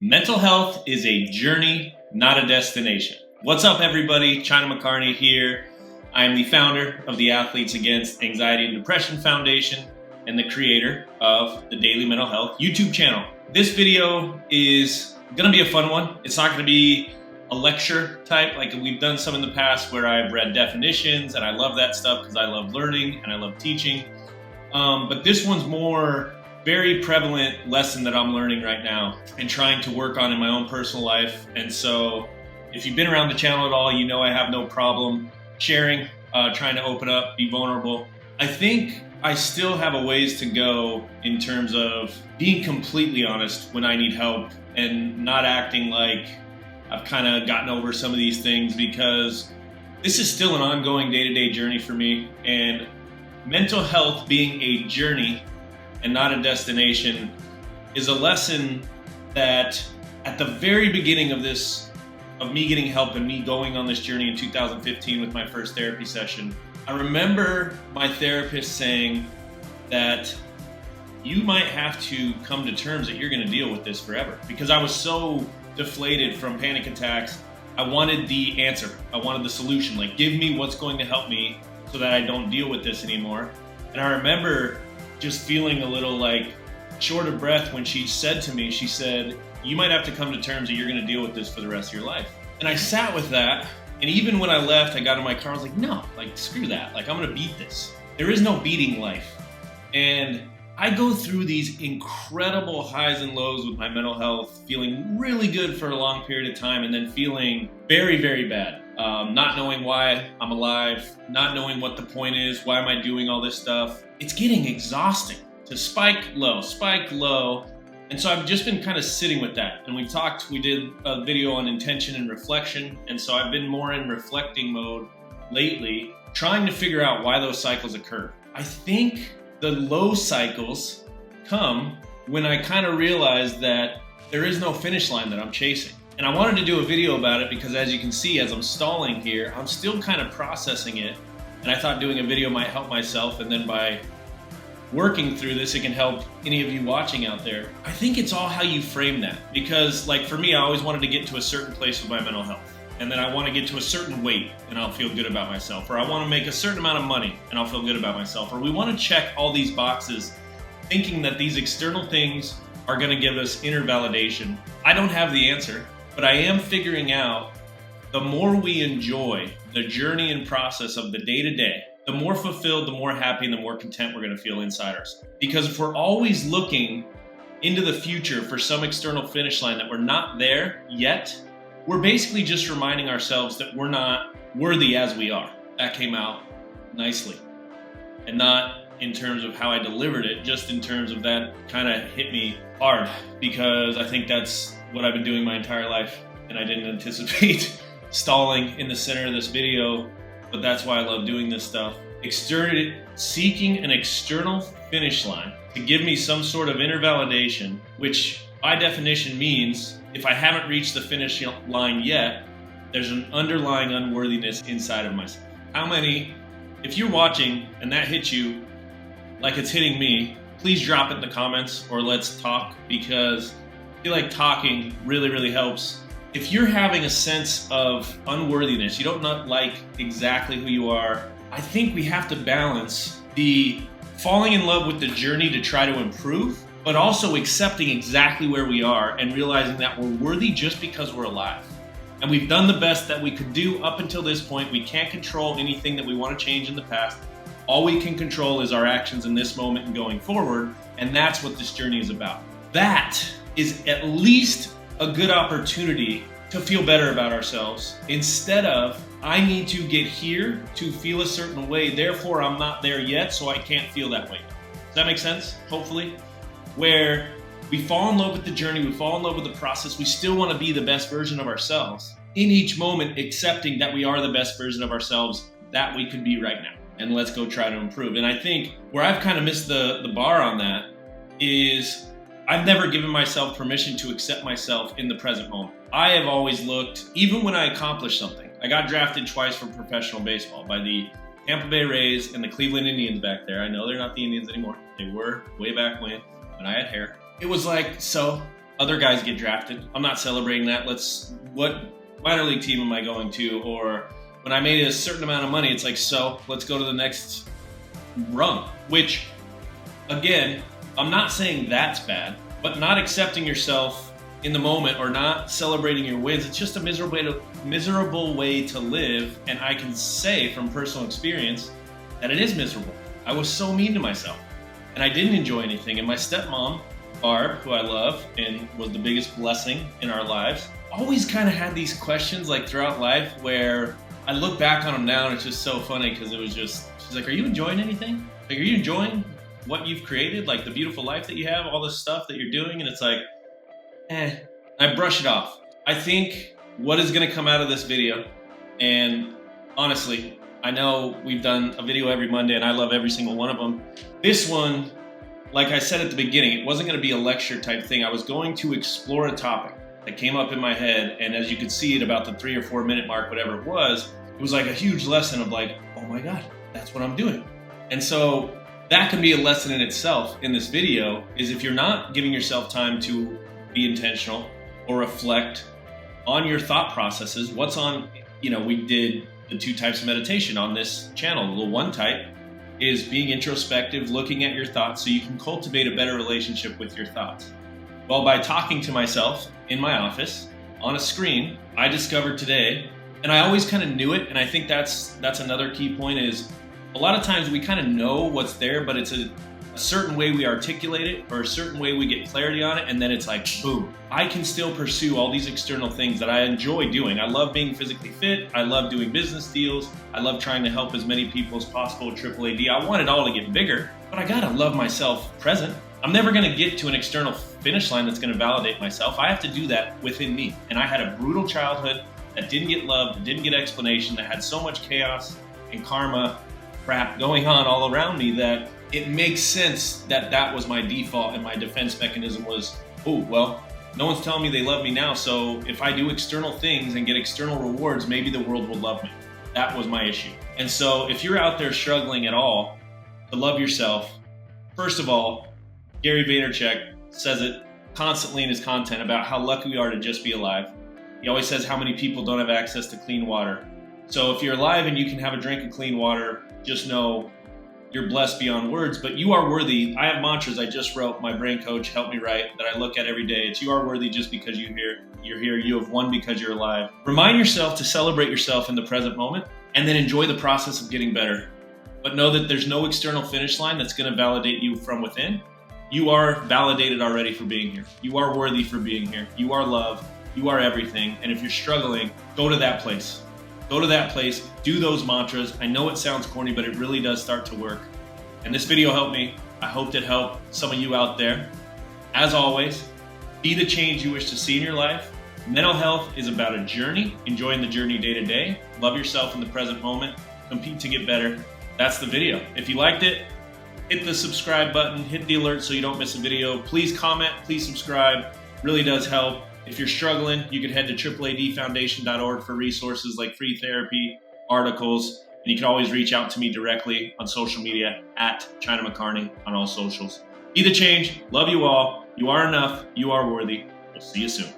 Mental health is a journey, not a destination. What's up, everybody? China McCarney here. I am the founder of the Athletes Against Anxiety and Depression Foundation and the creator of the Daily Mental Health YouTube channel. This video is going to be a fun one. It's not going to be a lecture type like we've done some in the past where I've read definitions, and I love that stuff because I love learning and I love teaching. But this one's more very prevalent lesson that I'm learning right now and trying to work on in my own personal life. And so if you've been around the channel at all, you know I have no problem sharing, trying to open up, be vulnerable. I think I still have a ways to go in terms of being completely honest when I need help and not acting like I've kind of gotten over some of these things, because this is still an ongoing day-to-day journey for me. And mental health being a journey and not a destination is a lesson that at the very beginning of me getting help and me going on this journey in 2015 with my first therapy session, I remember my therapist saying that you might have to come to terms that you're going to deal with this forever, because I was so deflated from panic attacks. I wanted the answer. I wanted the solution. Like, give me what's going to help me so that I don't deal with this anymore. And I remember just feeling a little like short of breath when she said to me, she said, you might have to come to terms that you're going to deal with this for the rest of your life. And I sat with that. And even when I left, I got in my car, I was like, no, like, screw that. Like, I'm going to beat this. There is no beating life. And I go through these incredible highs and lows with my mental health, feeling really good for a long period of time, and then feeling very, very bad. Not knowing why I'm alive, not knowing what the point is, why am I doing all this stuff? It's getting exhausting to spike low. And so I've just been kind of sitting with that. And we did a video on intention and reflection. And so I've been more in reflecting mode lately, trying to figure out why those cycles occur. I think the low cycles come when I kind of realize that there is no finish line that I'm chasing. And I wanted to do a video about it because, as you can see, as I'm stalling here, I'm still kind of processing it. And I thought doing a video might help myself. And then by working through this, it can help any of you watching out there. I think it's all how you frame that. Because, like, for me, I always wanted to get to a certain place with my mental health. And then I want to get to a certain weight and I'll feel good about myself. Or I want to make a certain amount of money and I'll feel good about myself. Or we want to check all these boxes thinking that these external things are going to give us inner validation. I don't have the answer, but I am figuring out the more we enjoy the journey and process of the day-to-day, the more fulfilled, the more happy, and the more content we're going to feel inside ourselves. Because if we're always looking into the future for some external finish line that we're not there yet, we're basically just reminding ourselves that we're not worthy as we are. That came out nicely. And not in terms of how I delivered it, just in terms of that kind of hit me hard, because I think that's what I've been doing my entire life. And I didn't anticipate stalling in the center of this video, but that's why I love doing this stuff. Seeking an external finish line to give me some sort of inner validation, which by definition means if I haven't reached the finish line yet, there's an underlying unworthiness inside of myself. How many, if you're watching and that hits you like it's hitting me, please drop it in the comments or let's talk, because I feel like talking really, really helps. If you're having a sense of unworthiness, you don't not like exactly who you are, I think we have to balance the falling in love with the journey to try to improve, but also accepting exactly where we are and realizing that we're worthy just because we're alive. And we've done the best that we could do up until this point. We can't control anything that we want to change in the past. All we can control is our actions in this moment and going forward. And that's what this journey is about. That is at least a good opportunity to feel better about ourselves, instead of, I need to get here to feel a certain way, therefore I'm not there yet, so I can't feel that way. Does that make sense? Hopefully. Where we fall in love with the journey, we fall in love with the process, we still want to be the best version of ourselves in each moment, accepting that we are the best version of ourselves that we could be right now. And let's go try to improve. And I think where I've kind of missed the bar on that is I've never given myself permission to accept myself in the present moment. I have always looked, even when I accomplished something. I got drafted twice for professional baseball by the Tampa Bay Rays and the Cleveland Indians back there. I know they're not the Indians anymore. They were way back when I had hair. It was like, so other guys get drafted. I'm not celebrating that. What minor league team am I going to? Or when I made a certain amount of money, it's like, so let's go to the next rung. Which, again, I'm not saying that's bad, but not accepting yourself in the moment or not celebrating your wins, it's just a miserable way to live. And I can say from personal experience that it is miserable. I was so mean to myself and I didn't enjoy anything. And my stepmom, Barb, who I love and was the biggest blessing in our lives, always kind of had these questions like throughout life where I look back on them now and it's just so funny because it was just, she's like, are you enjoying anything? Like, are you enjoying what you've created? Like the beautiful life that you have, all this stuff that you're doing? And it's like, I brush it off. I think what is going to come out of this video, and honestly, I know we've done a video every Monday and I love every single one of them. This one, like I said at the beginning, it wasn't going to be a lecture type thing. I was going to explore a topic that came up in my head, and as you could see at about the 3 or 4 minute mark, whatever it was like a huge lesson of like, oh my God, that's what I'm doing. And so that can be a lesson in itself in this video, is if you're not giving yourself time to be intentional or reflect on your thought processes, what's on, we did the 2 types of meditation on this channel. The 1 type is being introspective, looking at your thoughts so you can cultivate a better relationship with your thoughts. Well, by talking to myself in my office on a screen, I discovered today, and I always kind of knew it, and I think that's another key point, is a lot of times we kind of know what's there, but it's a certain way we articulate it or a certain way we get clarity on it, and then it's like, boom, I can still pursue all these external things that I enjoy doing. I love being physically fit. I love doing business deals. I love trying to help as many people as possible with AAAD. I want it all to get bigger, but I gotta love myself present. I'm never gonna get to an external finish line that's gonna validate myself. I have to do that within me. And I had a brutal childhood that didn't get love, that didn't get explanation, that had so much chaos and karma crap going on all around me that it makes sense that that was my default, and my defense mechanism was, oh, well, no one's telling me they love me now, so if I do external things and get external rewards, maybe the world will love me. That was my issue. And so if you're out there struggling at all to love yourself, first of all, Gary Vaynerchuk says it constantly in his content about how lucky we are to just be alive. He always says how many people don't have access to clean water. So if you're alive and you can have a drink of clean water, just know you're blessed beyond words, but you are worthy. I have mantras I just wrote, my brain coach helped me write, that I look at every day. It's you are worthy just because you're here. You have won because you're alive. Remind yourself to celebrate yourself in the present moment and then enjoy the process of getting better. But know that there's no external finish line that's going to validate you from within. You are validated already for being here. You are worthy for being here. You are love. You are everything. And if you're struggling, go to that place. Go to that place, do those mantras. I know it sounds corny, but it really does start to work. And this video helped me. I hoped it helped some of you out there. As always, be the change you wish to see in your life. Mental health is about a journey, enjoying the journey day to day. Love yourself in the present moment, compete to get better. That's the video. If you liked it, hit the subscribe button, hit the alert so you don't miss a video. Please comment, please subscribe. Really does help. If you're struggling, you can head to AAADfoundation.org for resources like free therapy, articles, and you can always reach out to me directly on social media at China McCarney on all socials. Be the change. Love you all. You are enough. You are worthy. We'll see you soon.